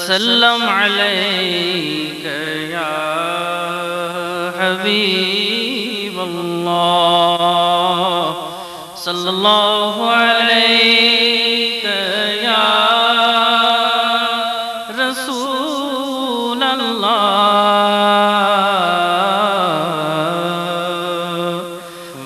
وسلم علیک یا حبیب اللہ صلی اللہ علیک یا رسول اللہ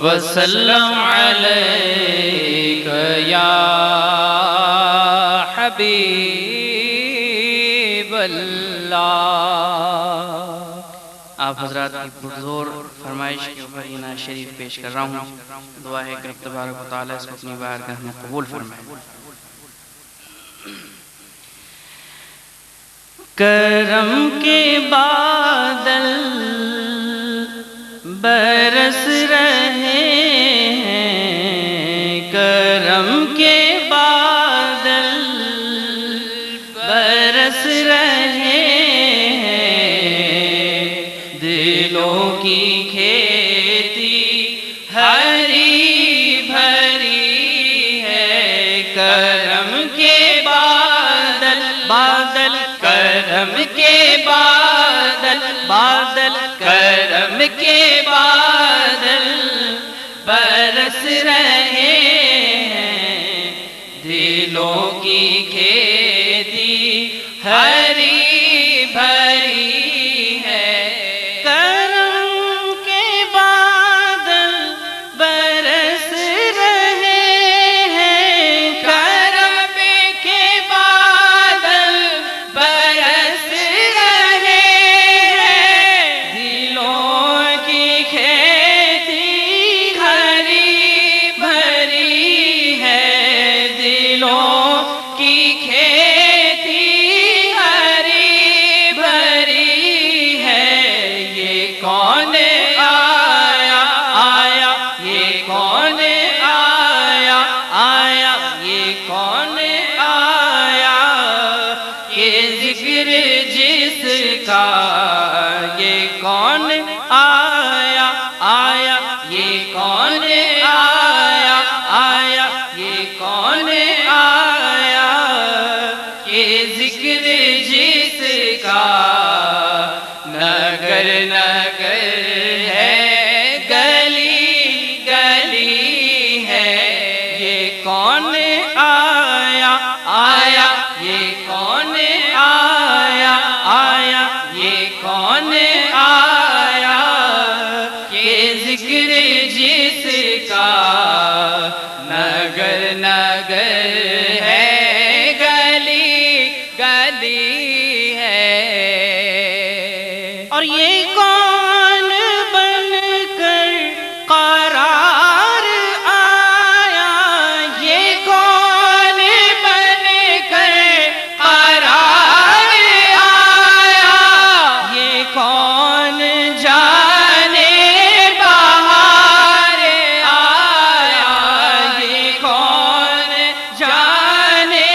وسلم علیک یا حبیب اللہ۔ آپ حضرات کی پرزور فرمائش کے اوپر یہ نعت شریف پیش کر رہا ہوں۔ دعا ہے کہ رب تبارک و تعالیٰ اس کو اپنی بارگاہ میں قبول فرمائے۔ کرم کے بادل برس رہے ہیں، کرم کے بادل برس رہے ہیں، دلوں کی کھیتی ہری بھری ہے، کرم کے بادل بادل کرم کے بادل بادل کرم کے بادل برس رہے ہیں، دلوں کی کھیتی ہری بھری ہے، کرم کے بادل برس رہے ہیں، کرم کے بادل برس رہے ہیں، دلوں کی کھیتی ہری بھری ہے، دلوں کی کھیتی ہری بھری ہے، یہ کون آیا آیا، یہ کون آیا آیا، یہ کون آیا، یہ ذکر جس کا، یہ کون آیا آیا، یہ کون آیا آیا، یہ کون آیا، یہ ذکر جس کا، نگر نگر ہے، گلی گلی ہے، یہ کون آیا آیا، یہ کون آیا آیا، یہ کون آیا، یہ ذکر جس کا، نگر نگر ہے، گلی گلی ہے، اور یہ کون بن کر قرار آیا، یہ کون بن کر قرار آیا، یہ کون جانے بہار آیا، یہ کون جانے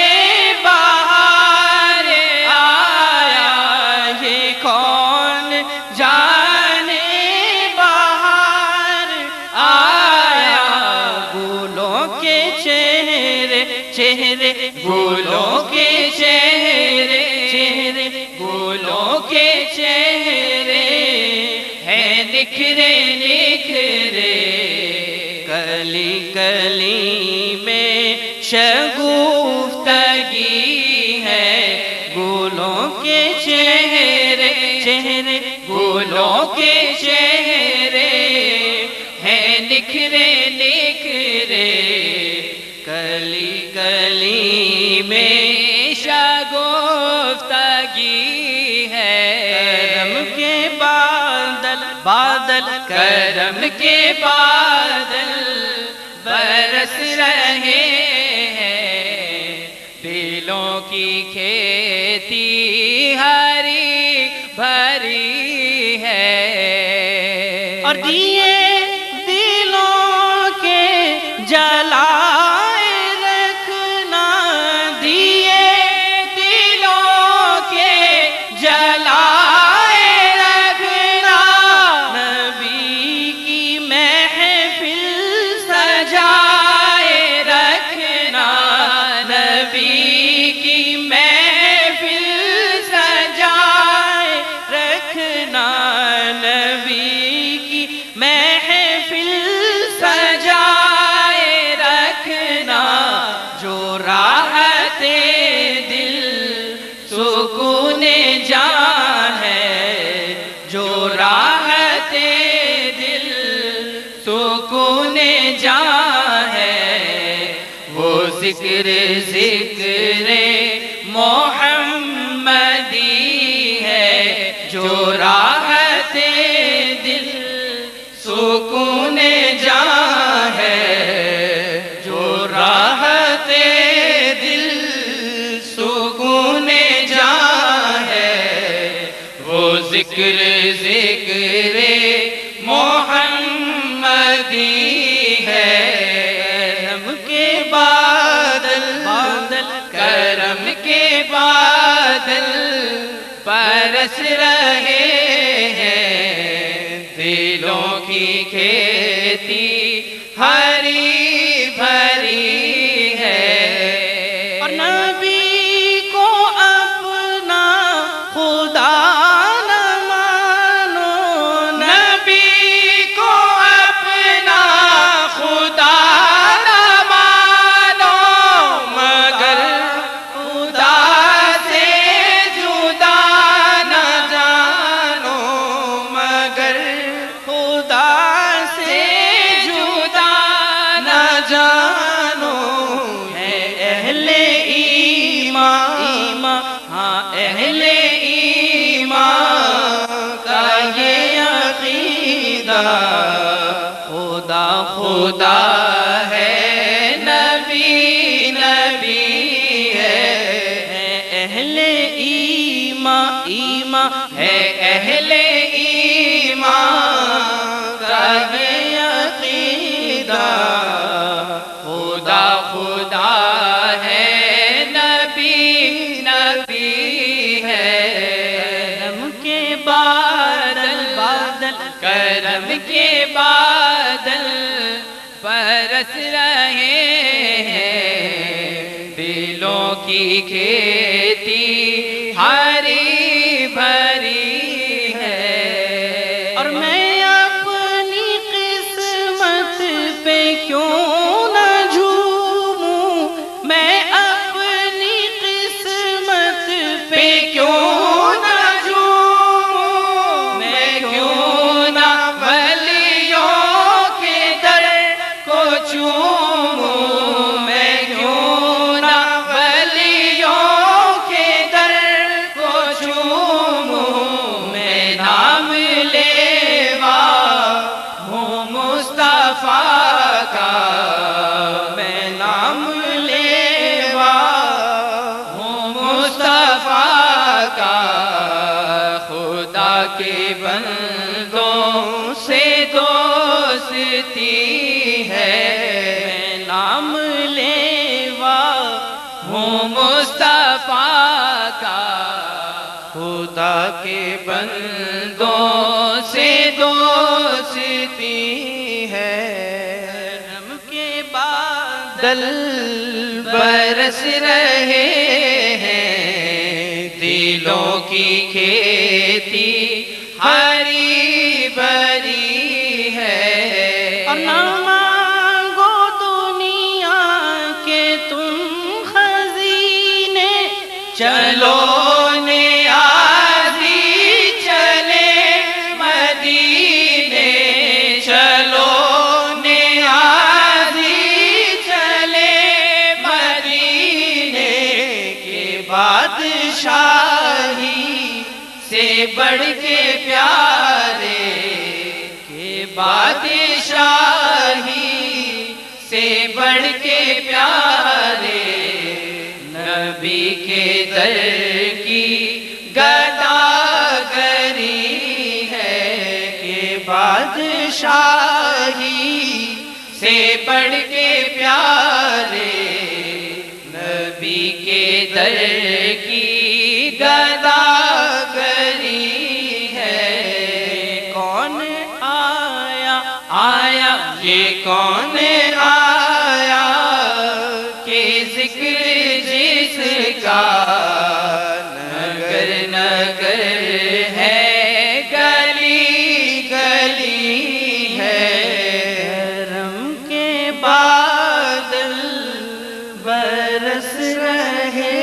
بہار آیا، یہ کون جانے بہار آیا، گلوں کے چہرے چہرے، گلوں کے چہرے چہرے، گلوں کے چہرے ہیں نکھرے نکھرے، کلی کلی میں شگفتگی ہے، گلوں کے چہرے چہرے، گلوں کے چہرے ہیں نکھرے نکھرے، کلی کلی میں شگفتگی ہے، کرم کے بادل بادل کرم کے بادل برس رہے ہیں، دلوں کی کھیتی ہری بھری ہے، اور دیے دلوں کے جلائے رکھنا، دیے دلوں کے جلائے رکھنا، نبی کی محفل سجائے رکھنا، نبی کی محفل سکون جاں ہے، وہ ذکر ذکر محمدی ہے، جو راحت دل سکون جاں ہے، جو راحت دل سکون جاں ہے، وہ ذکر ذکر محمدی ہے۔ کرم کے بادل کرم کے بادل برس رہے ہیں، دلوں کی کھیتی ہری بھری ہے، اور نبی کو اپنا خدا نہ مانو، نبی کو اپنا خدا نہ مانو، مگر خدا سے جدا نہ جانو، مگر خدا سے جدا نہ جانو۔ ہے اہل ایمان، ہاں اہل ایمان کا یہ عقیدہ، خدا خدا ہے، نبی نبی ہے۔ اہل ایمان ہے، اہل ایمان کا یہ عقیدہ، خدا خدا ہے، نبی نبی ہے۔ کرم کے بادل کرم کے بادل برس رہے ہیں، دلوں کی کھیتی ہری بھری ہے، اور میں اپنی قسمت پہ کیوں نہ جھوموں، میں اپنی قسمت پہ کیوں نہ جھوموں، میں کیوں نہ ولیوں کے در کو چوموں، میں کیوں نہ ولیوں کے در کو چوموں، میں نام لیوا ہوں مصطفیٰ کا، میں نام لیوا ہوں مصطفیٰ کا، خدا کے بندوں سے دوستی ہے، میں نام لیوا ہوں مصطفیٰ کا، خدا کے بندوں سے دوستی ہے۔ کرم کے بادل برس رہے ہیں، دلوں کی کھیتی ہری بھری ہے، اور نہ مانگو دنیا کے تم خزینے، چلو نیازی چلے مدینے، چلو نیازی چلے مدینے، کے بادشاہی سے بڑھ کے پیارے، کے بادشاہی سے بڑھ کے پیارے، نبی کے در کی گداگری ہے، کہ بادشاہی سے بڑھ کے پیارے، نبی کے در کی گداگری ہے۔ کون آیا آیا یہ کون آیا کہ ذکر جس کا نگر نگر ہے، گلی گلی ہے، کرم کے بادل برس رہے